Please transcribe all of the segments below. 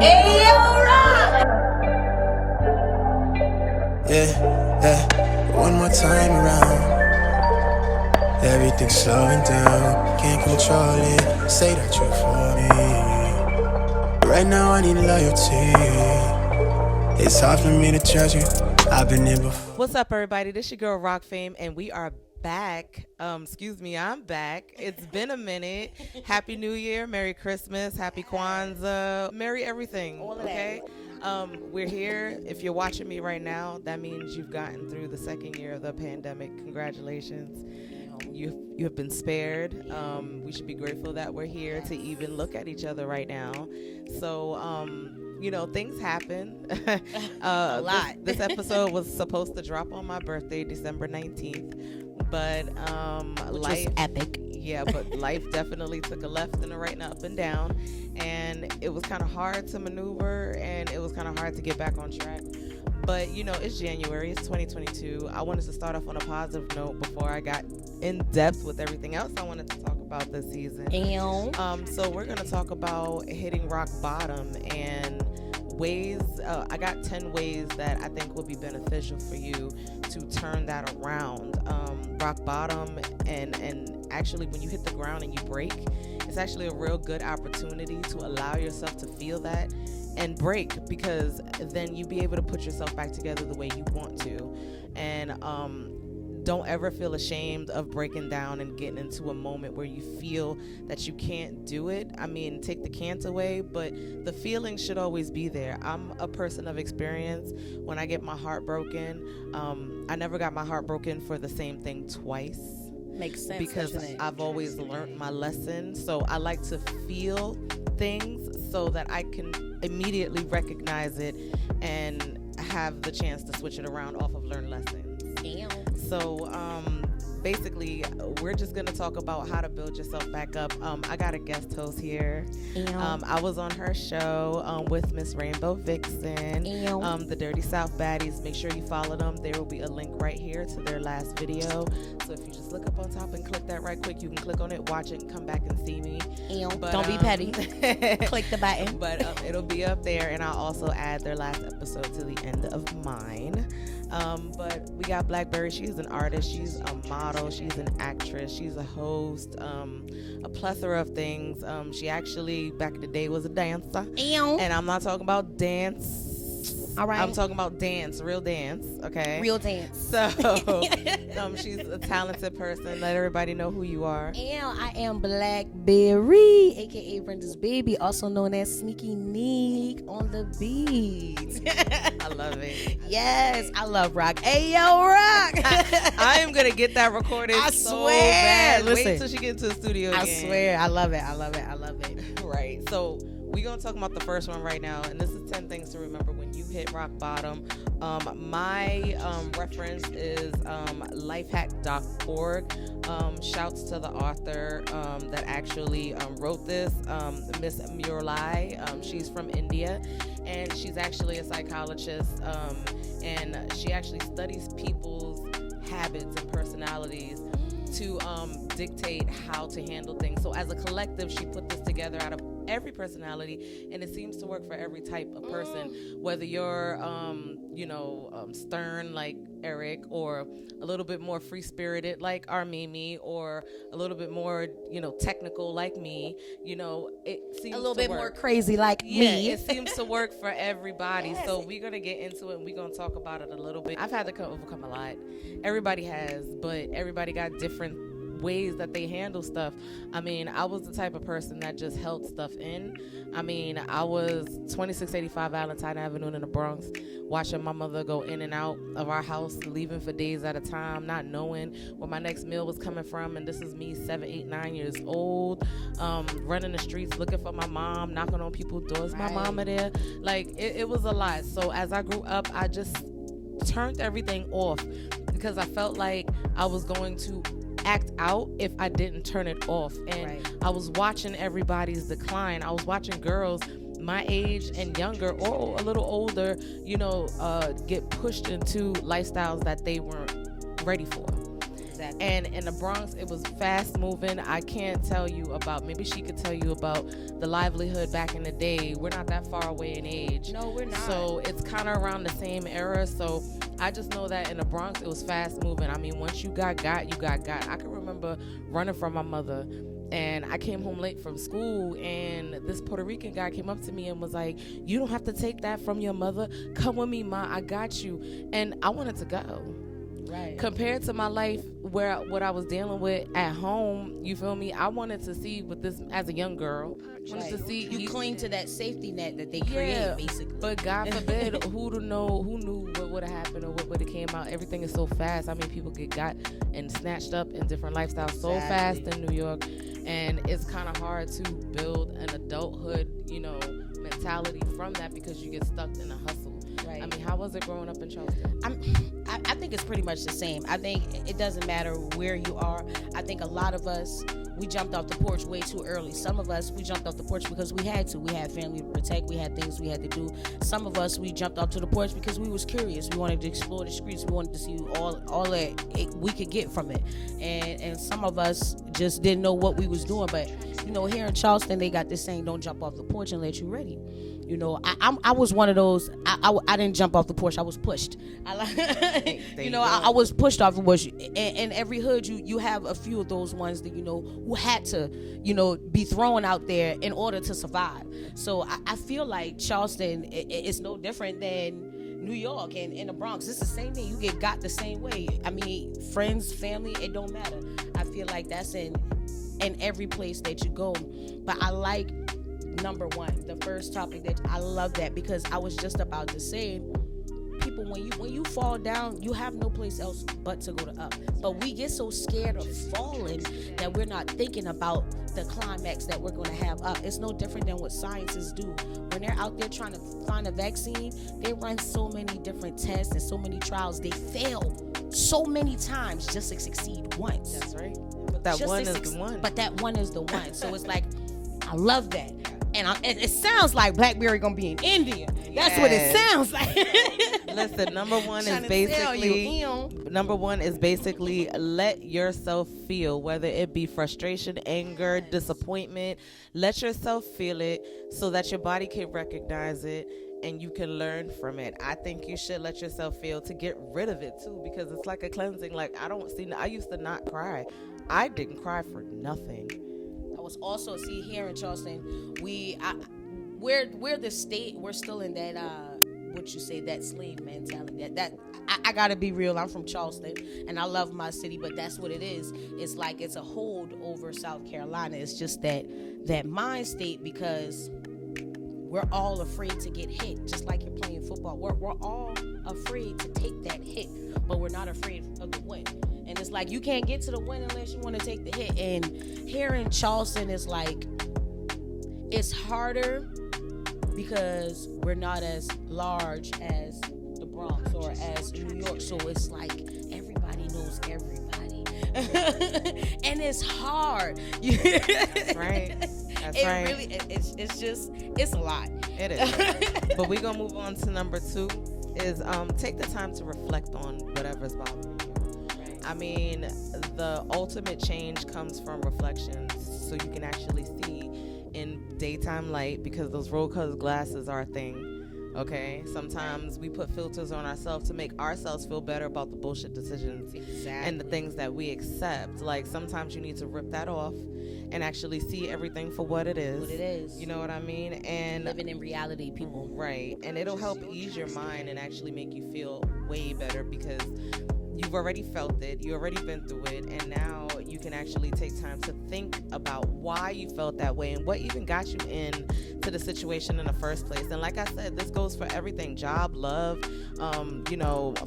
Yeah, one more time around. Everything's slowing down, can't control it. Say that you're for me. Right now I need loyalty. It's hard for me to trust you. I've been here before. What's up, everybody? This your girl Rock Fame, and we are back. I'm back. It's been a minute. Happy New Year, Merry Christmas, Happy Kwanzaa, Merry everything. All of okay. We're here. If you're watching me right now, that means you've gotten through the second year of the pandemic. Congratulations. You have been spared. We should be grateful that we're here to even look at each other right now. So, things happen. A lot. This episode was supposed to drop on my birthday, December 19th, but Which life was epic. Yeah, but life definitely took a left and a right and up and down, and it was kind of hard to maneuver, and it was kind of hard to get back on track. But, it's January, it's 2022. I wanted to start off on a positive note before I got in depth with everything else I wanted to talk about this season. So we're going to talk about hitting rock bottom and ways. I got 10 ways that I think would be beneficial for you to turn that around. Rock bottom and actually when you hit the ground and you break, it's actually a real good opportunity to allow yourself to feel that and break, because then you be able to put yourself back together the way you want to. And don't ever feel ashamed of breaking down and getting into a moment where you feel that you can't do it. I mean, take the can't away, but the feeling should always be there. I'm a person of experience. When I get my heart broken, I never got my heart broken for the same thing twice. Makes sense, because I've always learned my lesson. So I like to feel things so that I can immediately recognize it and have the chance to switch it around off of learned lessons. Damn. So basically, we're just going to talk about how to build yourself back up. I got a guest host here. I was on her show with Miss Rainbow Vixen, the Durty Souf Baddies. Make sure you follow them. There will be a link right here to their last video. So if you just look up on top and click that right quick, you can click on it, watch it, and come back and see me. But, don't be petty. Click the button. But it'll be up there, and I'll also add their last episode to the end of mine. But we got Blackberry. She's an artist. She's a model. She's an actress. She's a host. A plethora of things. She actually, back in the day, was a dancer. And I'm not talking about dance. All right. I'm talking about dance, real dance, okay? Real dance. So, she's a talented person. Let everybody know who you are. I am Blackberry, a.k.a. Brenda's baby, also known as Sneaky Neek on the beat. I love it. Yes, I love rock. Ayo, rock. I am going to get that recorded so bad. Listen, wait till she gets into the studio again. I swear. I love it. Right. So, we're going to talk about the first one right now, and this is 10 things to remember when you hit rock bottom. My reference is lifehack.org. Shouts to the author that actually wrote this, Miss Murali. She's from India, and she's actually a psychologist, and she actually studies people's habits and personalities to dictate how to handle things. So as a collective, she put this together out of every personality, and it seems to work for every type of person, whether you're stern like Eric, or a little bit more free-spirited like our Mimi, or a little bit more technical like me. It seems a little to bit work. More crazy like me. It seems to work for everybody. Yes. So we're gonna get into it, and we're gonna talk about it a little bit. I've had to overcome a lot. Everybody has, but everybody got different ways that they handle stuff. I mean, I was the type of person that just held stuff in. I mean, I was 2685 Valentine Avenue in the Bronx, watching my mother go in and out of our house, leaving for days at a time, not knowing where my next meal was coming from. And this is me, 7, 8, 9 years old, running the streets looking for my mom, knocking on people's doors. My mama there. Like, it was a lot. So as I grew up, I just turned everything off, because I felt like I was going to act out if I didn't turn it off. And I was watching everybody's decline. I was watching girls my age and younger, or a little older, get pushed into lifestyles that they weren't ready for. Exactly. And in the Bronx, it was fast moving. I can't tell you about, maybe she could tell you about the livelihood back in the day. We're not that far away in age. No, we're not. So it's kind of around the same era. So I just know that in the Bronx, it was fast moving. I mean, once you got. I can remember running from my mother. And I came home late from school, and this Puerto Rican guy came up to me and was like, "You don't have to take that from your mother. Come with me, Ma. I got you." And I wanted to go. Right. Compared to my life, what I was dealing with at home, you feel me? I wanted to see what this, as a young girl, wanted to see. You cling to that safety net that they create, basically. But God forbid, who knew what would have happened or what would have came out. Everything is so fast. I mean, people get got and snatched up in different lifestyles so fast in New York. And it's kind of hard to build an adulthood, mentality from that because you get stuck in a hustle. Right. I mean, how was it growing up in Charleston? I think it's pretty much the same. I think it doesn't matter where you are. I think a lot of us, we jumped off the porch way too early. Some of us, we jumped off the porch because we had to. We had family to protect. We had things we had to do. Some of us, we jumped off to the porch because we was curious. We wanted to explore the streets. We wanted to see all that we could get from it. And some of us just didn't know what we was doing. But, here in Charleston, they got this saying, don't jump off the porch unless you're ready. I was one of those. I didn't jump off the porch. I was pushed. I was pushed off the porch. In every hood, you have a few of those ones that who had to be thrown out there in order to survive. So I feel like Charleston is no different than New York and the Bronx. It's the same thing. You get got the same way. I mean, friends, family, it don't matter. I feel like that's in every place that you go. But I like number one, the first topic, that I love that, because I was just about to say, people, when you fall down, you have no place else but to go to up. But we get so scared of falling that we're not thinking about the climax that we're going to have up. It's no different than what scientists do. When they're out there trying to find a vaccine, they run so many different tests and so many trials. They fail so many times just to succeed once. That's right. But that one is the one. But that one is the one. So it's like, I love that. And it sounds like Blackberry gonna be in India. That's what it sounds like. Listen, number one is basically let yourself feel, whether it be frustration, anger, disappointment. Let yourself feel it so that your body can recognize it and you can learn from it. I think you should let yourself feel to get rid of it too, because it's like a cleansing. Like I used to not cry. I didn't cry for nothing. Was also here in Charleston, we're the state, we're still in that that slave mentality. That I gotta be real, I'm from Charleston and I love my city, but that's what it is. It's like it's a hold over South Carolina. It's just that mind state, because we're all afraid to get hit, just like you're playing football. We're all afraid to take that hit, but we're not afraid of the win. And it's like, you can't get to the win unless you want to take the hit. And here in Charleston, it's like, it's harder because we're not as large as the Bronx or as New York. So it's like, everybody knows everybody. And it's hard. That's right. That's right. Really, it's a lot. It is. But we're going to move on to number 2 is take the time to reflect on whatever's bothering you. I mean, the ultimate change comes from reflections, so you can actually see in daytime light, because those rose-colored glasses are a thing, okay? Sometimes we put filters on ourselves to make ourselves feel better about the bullshit decisions and the things that we accept. Like, sometimes you need to rip that off and actually see everything for what it is. You know what I mean? And living in reality, people. Right. And it'll help ease your mind and actually make you feel way better, because you've already felt it, you already been through it, and now you can actually take time to think about why you felt that way and what even got you into the situation in the first place. And like I said, this goes for everything: job, love,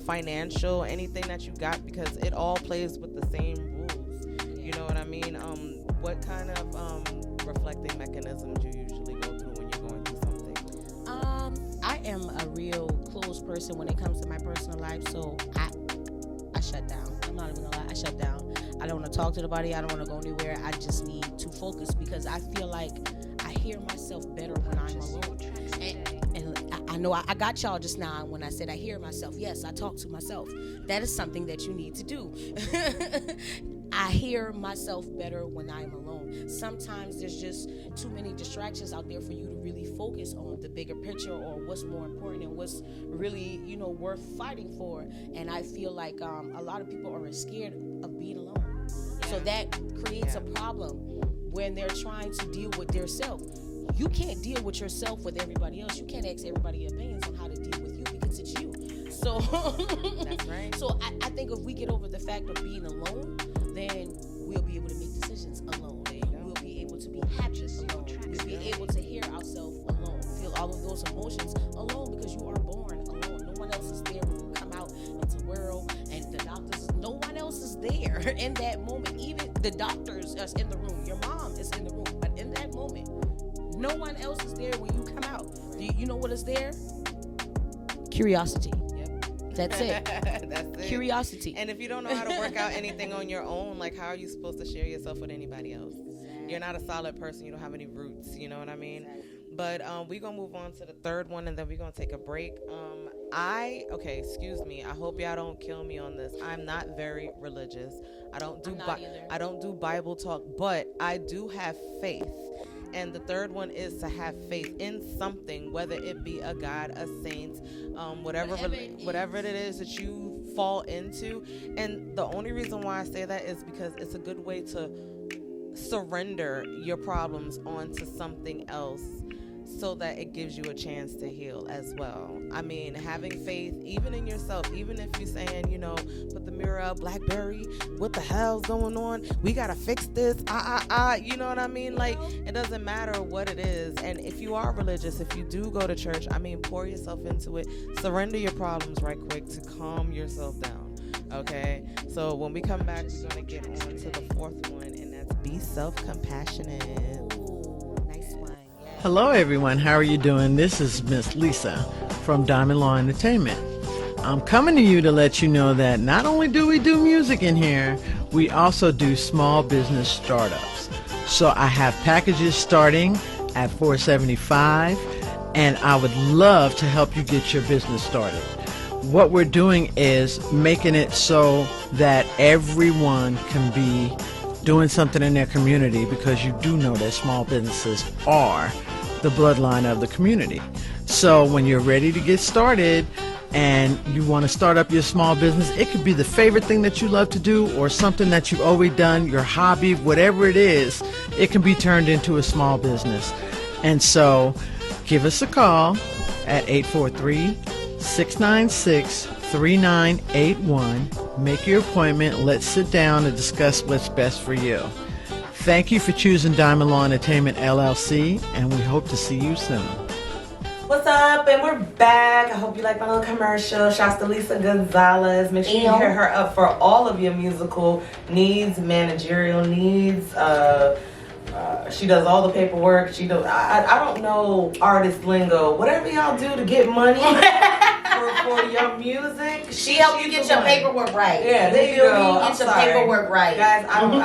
financial, anything that you got, because it all plays with the same rules. You know what I mean? What kind of reflecting mechanisms do you usually go through when you're going through something? I am a real closed person when it comes to my personal life, so I shut down. I'm not even gonna lie, I shut down. I don't want to talk to nobody. I don't want to go anywhere. I just need to focus, because I feel like I hear myself better when I'm alone. And I I know I got y'all just now when I said I hear myself. Yes, I talk to myself. That is something that you need to do. I hear myself better when I'm alone. Sometimes there's just too many distractions out there for you to really focus on the bigger picture or what's more important and what's really, worth fighting for. And I feel like a lot of people are scared of being alone. So that creates a problem when they're trying to deal with their self. You can't deal with yourself with everybody else. You can't ask everybody opinions on how to deal with you because it's you. So that's right. So I think if we get over the fact of being alone, then we'll be able to make decisions alone. We'll be able to be happy alone. We'll be able to hear ourselves alone. Feel all of those emotions alone because you are born alone. No one else is there when you come out into the world, and the doctors, no one else is there in that moment. Even the doctors are in the room. Your mom is in the room. But in that moment, no one else is there when you come out. You know what is there? Curiosity. That's it. That's it. Curiosity. And if you don't know how to work out anything on your own, like how are you supposed to share yourself with anybody else? Exactly. You're not a solid person. You don't have any roots. You know what I mean? Exactly. But we're going to move on to the third one, and then we're going to take a break. Excuse me. I hope y'all don't kill me on this. I'm not very religious. I don't do Bible talk, but I do have faith. And the third one is to have faith in something, whether it be a God, a saint, whatever it is that you fall into. And the only reason why I say that is because it's a good way to surrender your problems onto something else so that it gives you a chance to heal as well. I mean, having faith, even in yourself, even if you're saying, put the mirror up, Blackberry, what the hell's going on? We got to fix this. You know what I mean? Like, it doesn't matter what it is. And if you are religious, if you do go to church, pour yourself into it. Surrender your problems right quick to calm yourself down. Okay? So when we come back, we're going to get on to the fourth one, and that's be self-compassionate. Hello everyone, how are you doing? This is Miss Lisa from Diamond Law Entertainment. I'm coming to you to let you know that not only do we do music in here, we also do small business startups. So I have packages starting at $475, and I would love to help you get your business started. What we're doing is making it so that everyone can be doing something in their community, because you do know that small businesses are the bloodline of the community. So when you're ready to get started and you want to start up your small business, it could be the favorite thing that you love to do or something that you've always done, your hobby, whatever it is, it can be turned into a small business. And so give us a call at 843-696-3981. Make your appointment. Let's sit down and discuss what's best for you. Thank you for choosing Diamond Law Entertainment LLC, and we hope to see you soon. What's up? And we're back. I hope you like my little commercial. Shouts to Lisa Gonzalez. Make sure you hit her up for all of your musical needs, managerial needs. She does all the paperwork. She does. I don't know artist lingo. Whatever y'all do to get money for your music, she helped you get your paperwork right. Yeah, there you go. Get your paperwork right, guys. I don't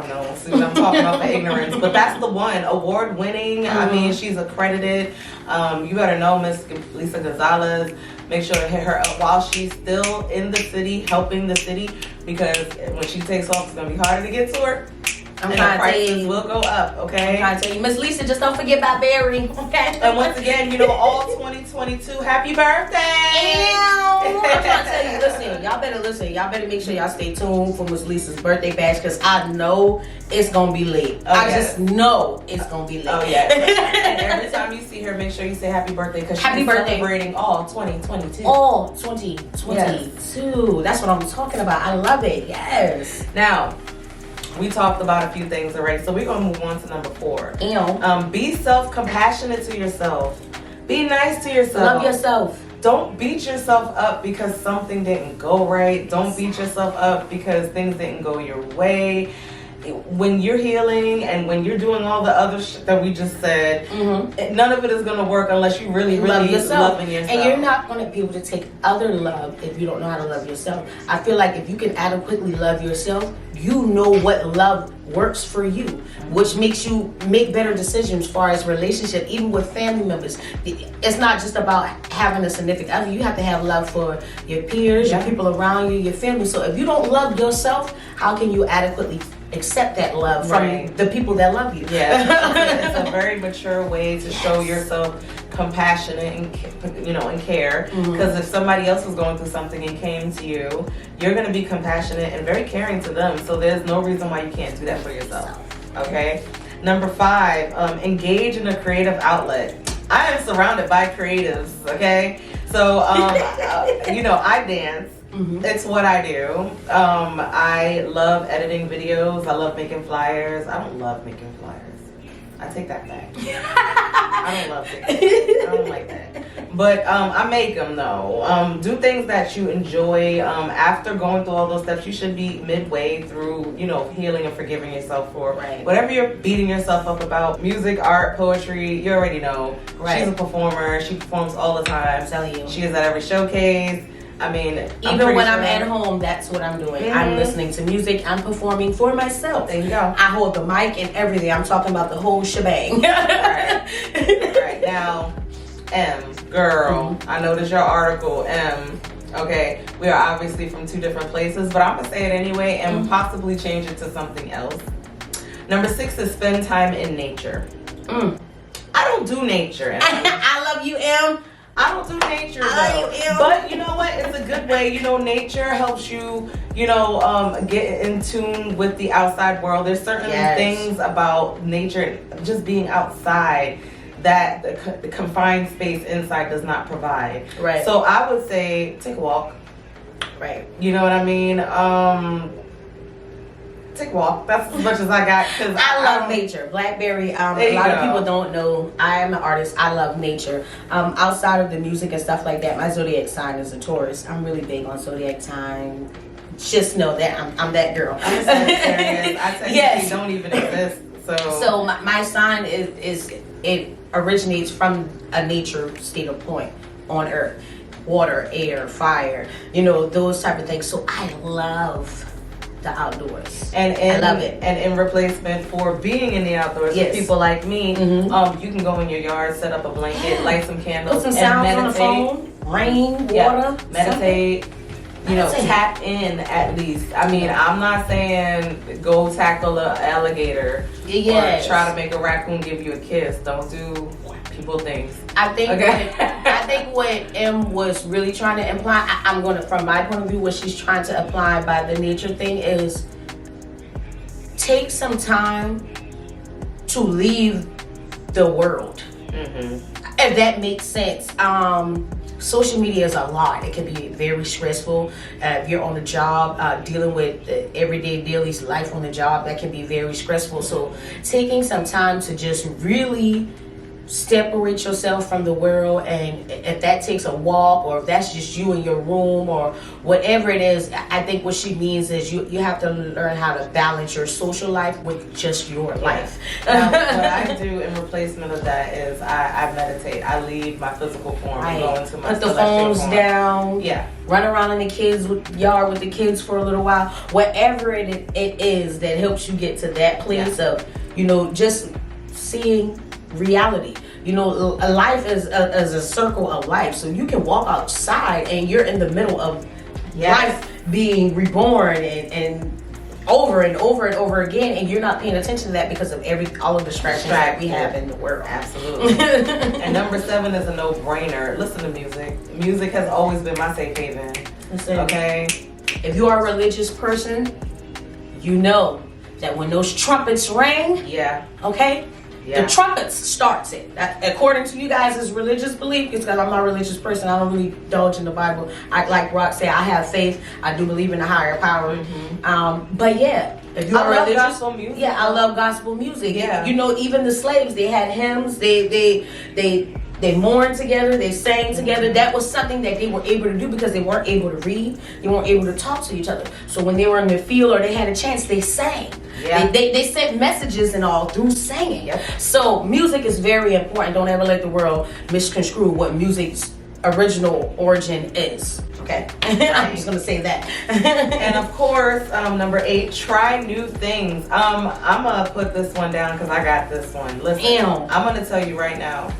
know. See, I'm talking about the ignorance, but that's the one. Award winning. I mean, she's accredited. You better know Miss Lisa Gonzalez. Make sure to hit her up while she's still in the city, helping the city, because when she takes off, it's gonna be harder to get to her. I'm trying to tell you, will go up, okay? I'm trying to tell you, Miss Lisa, just don't forget about Blackberry, okay? And once again, all 2022, happy birthday! I'm trying to tell you, listen. Y'all better make sure y'all stay tuned for Miss Lisa's birthday bash, because I know it's gonna be lit. I just know it's gonna be lit. Oh yeah. And every time you see her, make sure you say happy birthday, because she's celebrating all 2022. All 2022. Yes. That's what I'm talking about. I love it. Yes. Now, we talked about a few things already, so we're going to move on to number 4. Be self-compassionate to yourself. Be nice to yourself. Love yourself. Don't beat yourself up because something didn't go right. Don't beat yourself up because things didn't go your way. when you're healing and when you're doing all the other shit that we just said, none of it is going to work unless you really loving yourself. And you're not going to be able to take other love if you don't know how to love yourself. I feel like if you can adequately love yourself, you know what love works for you, which makes you make better decisions as far as relationship, even with family members. It's not just about having a significant other. You have to have love for your peers, your people around you, your family. So if you don't love yourself, how can you adequately accept that love from the people that love you? Yeah, it's a very mature way to show yourself compassionate and, you know, and care. Because if somebody else was going through something and came to you, you're going to be compassionate and very caring to them. So there's no reason why you can't do that for yourself. Okay. Number 5, engage in a creative outlet. I am surrounded by creatives. Okay. So, you know, I dance. It's what I do. I love editing videos. I love making flyers. I don't love making flyers. I take that back. I don't love it. I don't like that. But I make them though. Do things that you enjoy. After going through all those steps, you should be midway through, you know, healing and forgiving yourself for whatever you're beating yourself up about. Music, art, poetry, you already know. She's a performer. She performs all the time. I'm telling you. She is at every showcase. I mean, even when I'm at home, that's what I'm doing. I'm listening to music. I'm performing for myself. There you go. I hold the mic and everything. I'm talking about the whole shebang. All right. Now, M, girl, I noticed your article, M. Okay, we are obviously from 2 different places, but I'm going to say it anyway and possibly change it to something else. Number 6 is spend time in nature. I don't do nature, M. I love you, M. I don't do nature though. But you know what? It's a good way. You know, nature helps you, you know, get in tune with the outside world. There's certain things about nature, just being outside, that the confined space inside does not provide. Right. So I would say take a walk. Right. You know what I mean? Take a walk. That's as much as I got. Cause I love nature. Blackberry. A lot of people don't know I am an artist. I love nature. Outside of the music and stuff like that, my zodiac sign is a Taurus. I'm really big on zodiac sign. Just know that I'm that girl. I'm serious. I tell you, they don't even exist. So my sign is it originates from a nature state of point on Earth, water, air, fire. You know, those type of things. So I love the outdoors, and I love it. And in replacement for being in the outdoors, for people like me, you can go in your yard, set up a blanket, light some candles, put some sounds on the phone, rain, water, meditate. You know, tap in at least. I mean, I'm not saying go tackle an alligator or try to make a raccoon give you a kiss. Don't do people things. I think what M was really trying to imply, I'm going to, from my point of view, what she's trying to apply by the nature thing is take some time to leave the world. If that makes sense. Social media is a lot. It can be very stressful. If you're on the job, dealing with the everyday daily life on the job, that can be very stressful. So taking some time to just really separate yourself from the world, and if that takes a walk or if that's just you in your room or whatever it is, I think what she means is you have to learn how to balance your social life with just your life. Now, what I do in replacement of that is I meditate. I leave my physical form and go into my put the phones down. Run around in the kids' yard with the kids for a little while. Whatever it is that helps you get to that place of, you know, just seeing reality. You know, life is a circle of life. So you can walk outside and you're in the middle of life being reborn and over and over and over again, and you're not paying attention to that because of all of the distractions that we have in the world. Absolutely. And number 7 is a no-brainer. Listen to music. Music has always been my safe haven. Listen, okay? If you are a religious person, you know that when those trumpets ring, okay? The trumpets starts it. According to you guys' religious belief, because I'm not a religious person, I don't really indulge in the Bible. Like Rock said, I have faith. I do believe in a higher power. But if you're religious, gospel music. I love gospel music. You know, even the slaves, they had hymns. They mourned together. They sang together. That was something that they were able to do because they weren't able to read. They weren't able to talk to each other. So when they were in the field or they had a chance, they sang. Yeah. They sent messages and all through singing. Yep. So music is very important. Don't ever let the world misconstrue what music's original origin is. Okay. I'm just gonna say that. And of course, number 8, try new things. I'm gonna put this one down because I got this one. Listen, I'm gonna tell you right now,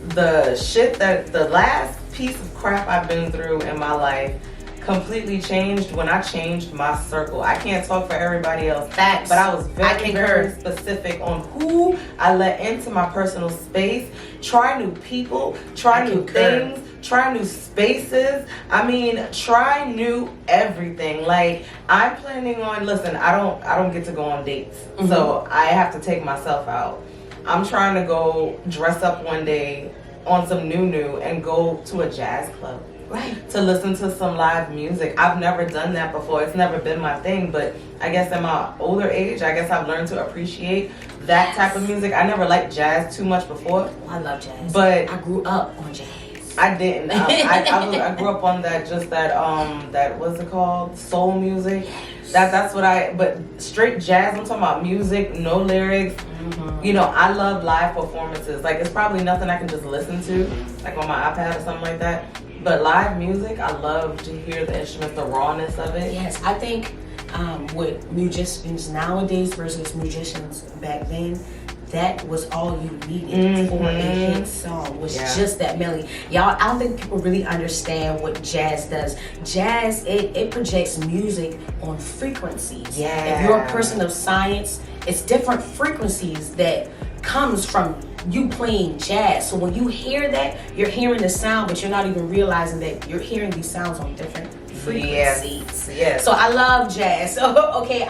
the last piece of crap I've been through in my life completely changed when I changed my circle. I can't talk for everybody else. Facts. But I was very specific on who I let into my personal space. Try new people, try new things, try new spaces. I mean, try new everything. Like, I'm planning on, listen, I don't get to go on dates. Mm-hmm. So I have to take myself out. I'm trying to go dress up one day on some new and go to a jazz club. Right. To listen to some live music. I've never done that before. It's never been my thing, but I guess in my older age, I guess I've learned to appreciate that type of music. I never liked jazz too much before. I love jazz. But I grew up on jazz. I didn't. I grew up on that what's it called? Soul music. That's what but straight jazz, I'm talking about music, no lyrics. Mm-hmm. You know, I love live performances. Like, it's probably nothing I can just listen to, like on my iPad or something like that. But live music, I love to hear the instruments, the rawness of it. Yes, I think with musicians nowadays versus musicians back then, that was all you needed for a hit song, was just that melody. Y'all, I don't think people really understand what jazz does. Jazz, it projects music on frequencies. Yeah. If you're a person of science, it's different frequencies that comes from you playing jazz. So when you hear that, you're hearing the sound, but you're not even realizing that you're hearing these sounds on different frequencies. Yes. So I love jazz. So okay,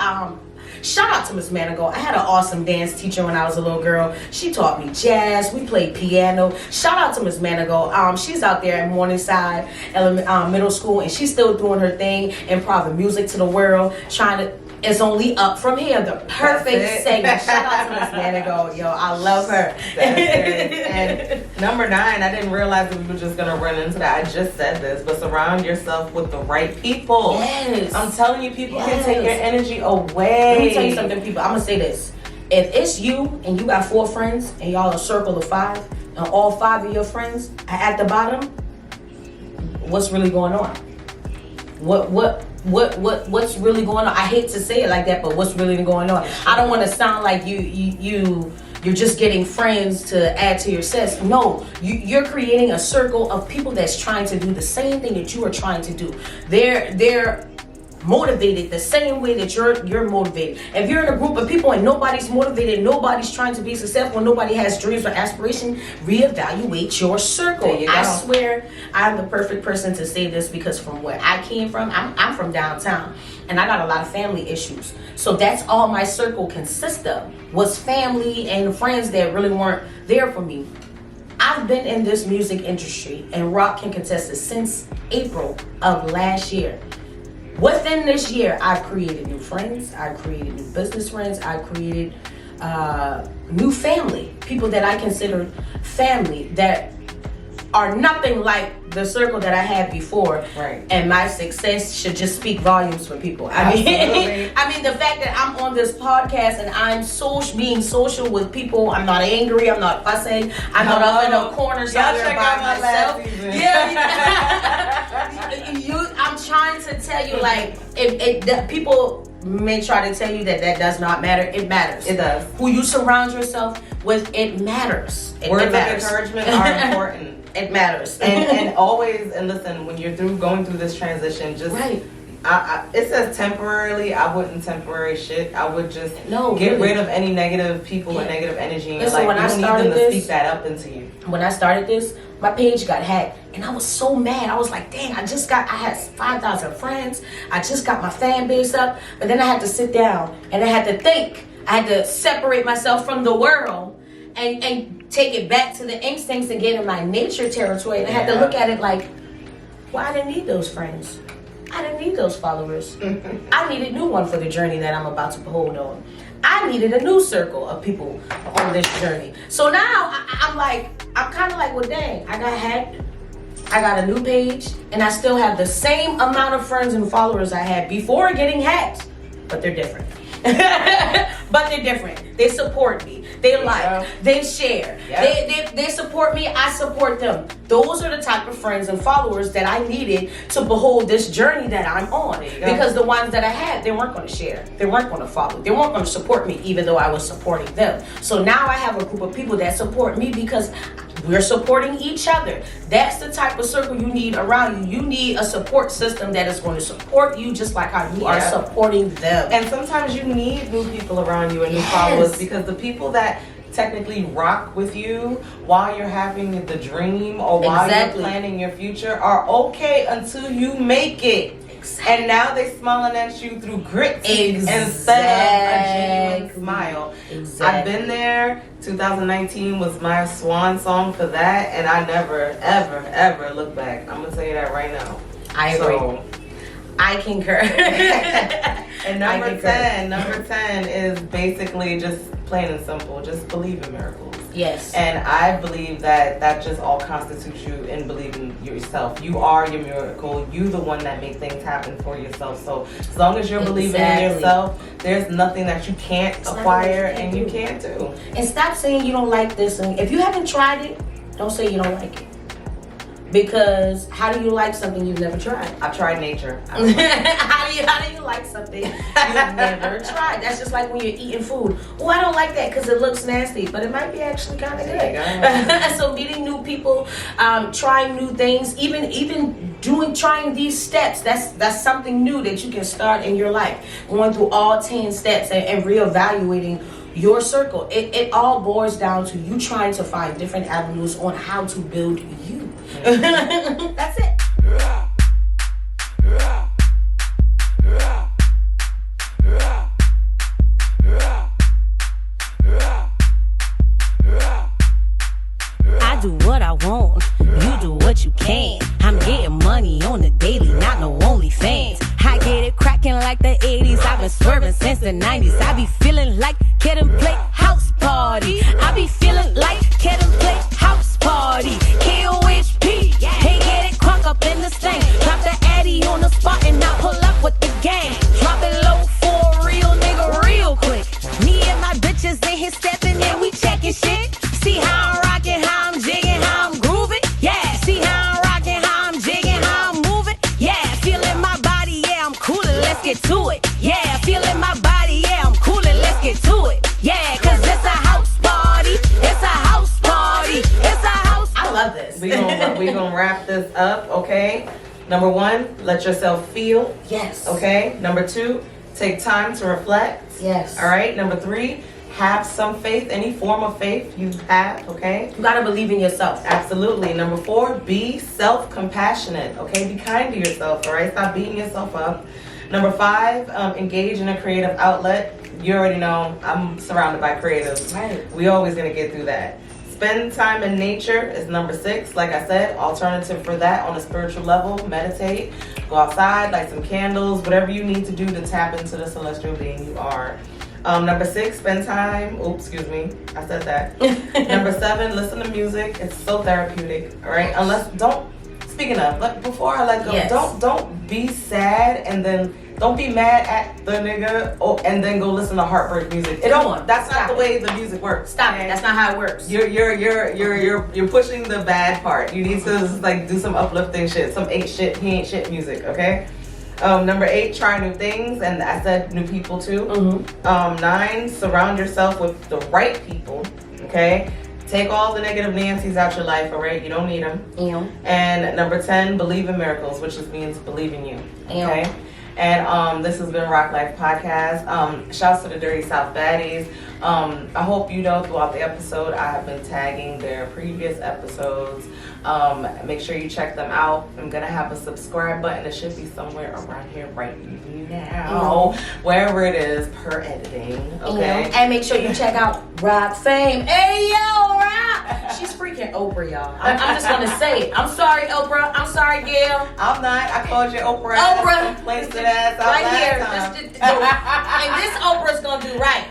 shout out to Miss Manigault. I had an awesome dance teacher when I was a little girl. She taught me jazz. We played piano. Shout out to Miss Manigault. She's out there at Morningside Middle School, and she's still doing her thing, improving music to the world, it's only up from here. The perfect segment. Shout out to Miss Manigault. Yo, I love her. And number 9, I didn't realize that we were just gonna run into that. I just said this, but surround yourself with the right people. Yes. I'm telling you, people can take your energy away. Let me tell you something, people. I'm gonna say this. If it's you and you got 4 friends and y'all a circle of 5, and all 5 of your friends are at the bottom, what's really going on? What's really going on? I hate to say it like that, but what's really going on? I don't want to sound like you're just getting friends to add to your success. No, you're creating a circle of people that's trying to do the same thing that you are trying to do. They're motivated the same way that you're motivated. If you're in a group of people and nobody's motivated, nobody's trying to be successful, nobody has dreams or aspiration, reevaluate your circle. I swear I'm the perfect person to say this, because from where I came from, I'm from downtown, and I got a lot of family issues. So that's all my circle consists of, was family and friends that really weren't there for me. I've been in this music industry, and Rock can contest it, since April of last year. Within this year, I've created new friends, I've created new business friends, I've created new family, people that I consider family, that are nothing like the circle that I had before. Right. And my success should just speak volumes for people. I mean, the fact that I'm on this podcast and I'm being social with people, I'm not angry, I'm not fussing, I'm not up in a corner somewhere by myself. I'm trying to tell you, like, if people may try to tell you that does not matter. It matters. It does. Who you surround yourself with, it matters. Words of encouragement are important. It matters. And always, and listen, when you're going through this transition, just right. It says temporarily. I wouldn't temporary shit. I would just get rid of any negative people and negative energy. Listen, like, when you I don't started need them to this, speak that up into you. When I started this, my page got hacked, and I was so mad. I was like, dang, I had 5,000 friends. I just got my fan base up, but then I had to sit down and I had to think. I had to separate myself from the world and take it back to the instincts and get in my nature territory. And I had to look at it like, well, I didn't need those friends. I didn't need those followers. I needed a new one for the journey that I'm about to hold on. I needed a new circle of people on this journey. So now I'm kind of like, well, dang, I got hacked. I got a new page, and I still have the same amount of friends and followers I had before getting hacked, but they're different. But they're different. They support me. They like. They share. Yep. They support me. I support them. Those are the type of friends and followers that I needed to behold this journey that I'm on. Because the ones that I had, they weren't going to share. They weren't going to follow. They weren't going to support me, even though I was supporting them. So now I have a group of people that support me because we're supporting each other. That's the type of circle you need around you. You need a support system that is going to support you just like how you are supporting them. And sometimes you need new people around you and new followers, because the people that technically rock with you while you're having the dream or while you're planning your future are okay until you make it. And now they smiling at you through grit instead of a genuine smile. I've been there. 2019 was my swan song for that, and I never, ever, ever look back. I'm gonna tell you that right now. I agree. I concur. And number 10 is basically just plain and simple. Just believe in miracles. Yes. And I believe that just all constitutes you in believing yourself. You are your miracle. You the one that make things happen for yourself. So as long as you're believing in yourself, there's nothing that you can't acquire and you can't do. And stop saying you don't like this. And if you haven't tried it, don't say you don't like it. Because how do you like something you've never tried? I've tried nature. How do you like something you've never tried? That's just like when you're eating food. Oh, I don't like that because it looks nasty, but it might be actually kind of good. So meeting new people, trying new things, even trying these steps. That's something new that you can start in your life. Going through all 10 steps and reevaluating your circle. It all boils down to you trying to find different avenues on how to build you. That's it. I do what I want, you do what you can. I'm getting money on the daily, not no OnlyFans. I get it cracking like the 80s, I've been swerving since the 90s. I be feeling like Kid and Play House Party. I be feeling like Kid and Play House Party. KOHP, hey, get it crunk up in this thing. Drop the Addy on the spot and I pull up with the gang. Drop it low for a real nigga real quick. Me and my bitches in here stepping in, we checking shit. See how I'm rocking, how I'm jigging, how I'm grooving. Yeah, see how I'm rocking, how I'm jigging, how I'm moving. Yeah, feeling my body, yeah, I'm coolin', let's get to it. Yeah, feeling my body, yeah, I'm coolin', let's get to it. Yeah, cause it's a house party, it's a house party, it's a house party. I love this. We gonna wrap this up, okay? Number 1, let yourself feel. Yes. Okay? Number 2, take time to reflect. Yes. All right? Number 3, have some faith, any form of faith you have, okay? You gotta believe in yourself. Absolutely. Number 4, be self-compassionate, okay? Be kind to yourself, all right? Stop beating yourself up. Number 5, engage in a creative outlet. You already know I'm surrounded by creatives. Right. We always gonna get through that. Spend time in nature is number 6. Like I said, alternative for that on a spiritual level, meditate, go outside, light some candles, whatever you need to do to tap into the celestial being you are. Number 6, spend time. Oops, excuse me. I said that. Number 7, listen to music. It's so therapeutic. All right. Speaking of, but before I let go, don't be sad and then don't be mad at the nigga and then go listen to heartbreak music. That's not the way the music works. Stop it. That's not how it works. You're pushing the bad part. You need to like do some uplifting shit, some he ain't shit music. Okay. Number 8, try new things, and I said new people too. 9, surround yourself with the right people. Okay. Take all the negative Nancy's out your life, all right? You don't need them. Yeah. And number 10, believe in miracles, which just means believe in you. Okay. And this has been ROCLIFE Podcast. Shouts to the Durty Souf Baddies. I hope you know throughout the episode I have been tagging their previous episodes. Make sure you check them out. I'm gonna have a subscribe button. It should be somewhere around here right now, wherever it is per editing. Okay. And make sure you check out Rock Fame. Hey yo, Rock! She's freaking Oprah, y'all. I'm just gonna say it. I'm sorry, Oprah. I'm sorry, Gail. I'm not. I called you Oprah. Oprah. Placed it ass out right here. Time. And this Oprah's gonna do right.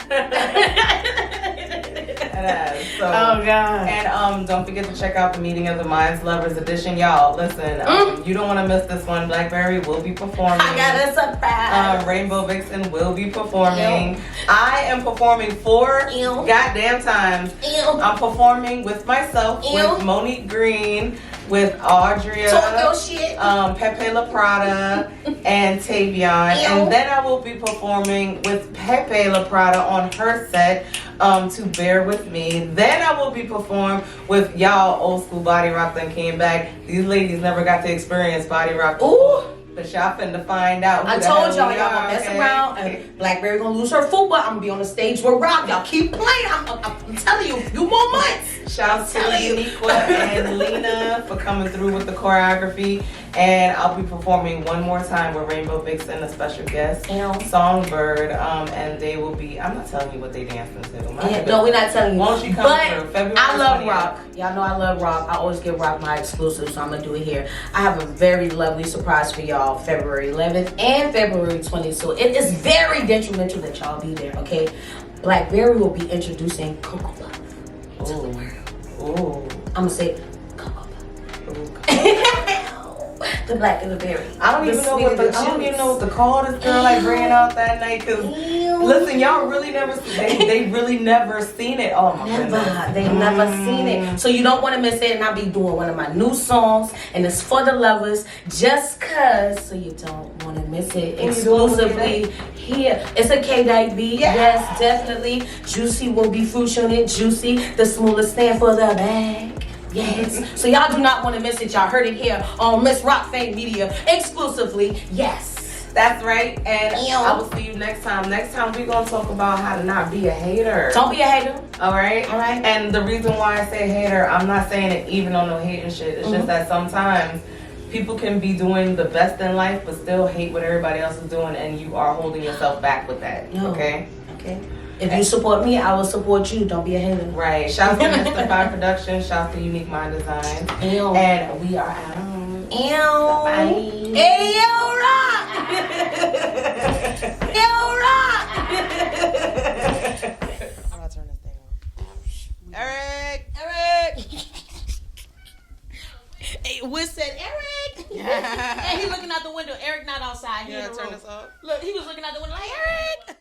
So, oh God. And don't forget to check out the Meeting of the Minds Lovers Edition, y'all. Listen, you don't want to miss this one. Blackberry will be performing. I got a surprise. Rainbow Vixen will be performing. I am performing 4 goddamn times. I'm performing with myself, with Monique Green, with Audria, Pepe La Prada, and Tavion. And then I will be performing with Pepe La Prada on her set, to Bear With Me. Then I will be performing with y'all old school body rock that came back. These ladies never got to experience body rock before. But y'all finna find out. I told y'all gonna mess around and Blackberry gonna lose her football. I'm gonna be on the stage with Rob. Y'all keep playing. I'm telling you, a few more months. Shouts to Uniqua and Lena for coming through with the choreography. And I'll be performing one more time with Rainbow Vixen, a special guest, Songbird, and they will be, I'm not telling you what they dancing to. No, we're not telling you. Won't you come through? February I love 20th. rock. Y'all know I love rock. I always give rock my exclusive, so I'm going to do it here. I have a very lovely surprise for y'all February 11th and February 20th, so it is very detrimental that y'all be there, okay? Blackberry will be introducing Cocoa Puff to the world. Ooh. I'm going to say Cocoa Puff. The black and the berry. I don't even know what to call this girl like bringing out that night. Cause listen, y'all really never. They really never seen it. Oh my goodness. They never seen it. So you don't want to miss it. And I'll be doing one of my new songs, and it's for the lovers, just cause. So you don't want to miss it. Exclusively here. It's a K-Dike beat. Yeah. Yes, definitely. Juicy will be featuring it. Juicy, the smallest stand for the bag. Yes. So y'all do not want to miss it. Y'all heard it here on Miss Rock Fame Media exclusively. Yes. That's right. And I will see you next time. Next time we're going to talk about how to not be a hater. Don't be a hater. All right? All right. And the reason why I say hater, I'm not saying it even on no hating shit. It's just that sometimes people can be doing the best in life but still hate what everybody else is doing, and you are holding yourself back with that. Okay? Okay. If you support me, I will support you. Don't be a hater. Right. Shout out to Mr. Fire Productions. Shout out to Unique Mind Design. And we are out. Bye. Hey, yo, Rock! Yo, Rock! How do I turn this thing on? Eric! Hey, Wiz said, Eric! Hey, he looking out the window. Eric not outside. You gotta turn this off? Look, he was looking out the window like, Eric!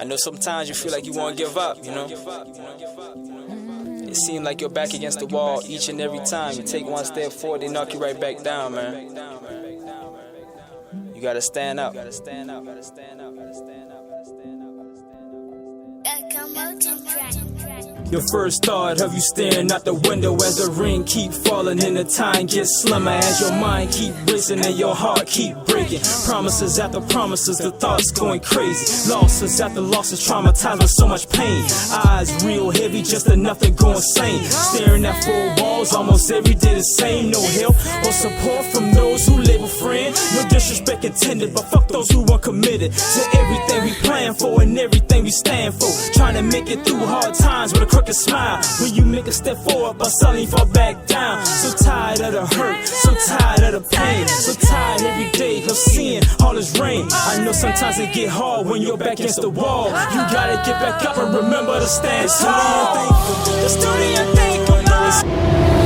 I know sometimes you feel like you want to give up, you know? It seems like you're back against the wall each and every time. You take one step forward, they knock you right back down, man. You gotta stand up. Your first thought of you staring out the window as the rain keep falling and the time gets slimmer as your mind keep racing and your heart keep breaking. Promises after promises, the thoughts going crazy. Losses after losses, traumatized with so much pain. Eyes real heavy, just enough to go insane. Staring at 4 walls almost every day the same. No help or support from those who label friend. No disrespect intended, but fuck those who weren't committed to everything we plan for and everything we stand for. Trying to make it through hard times with a crooked smile. When you make a step forward, but suddenly fall back down. So tired of the hurt, so tired of the pain, so tired every day of seeing all this rain. I know sometimes it get hard when you're back against the wall. You gotta get back up and remember to stand tall. Just do the unthinkable.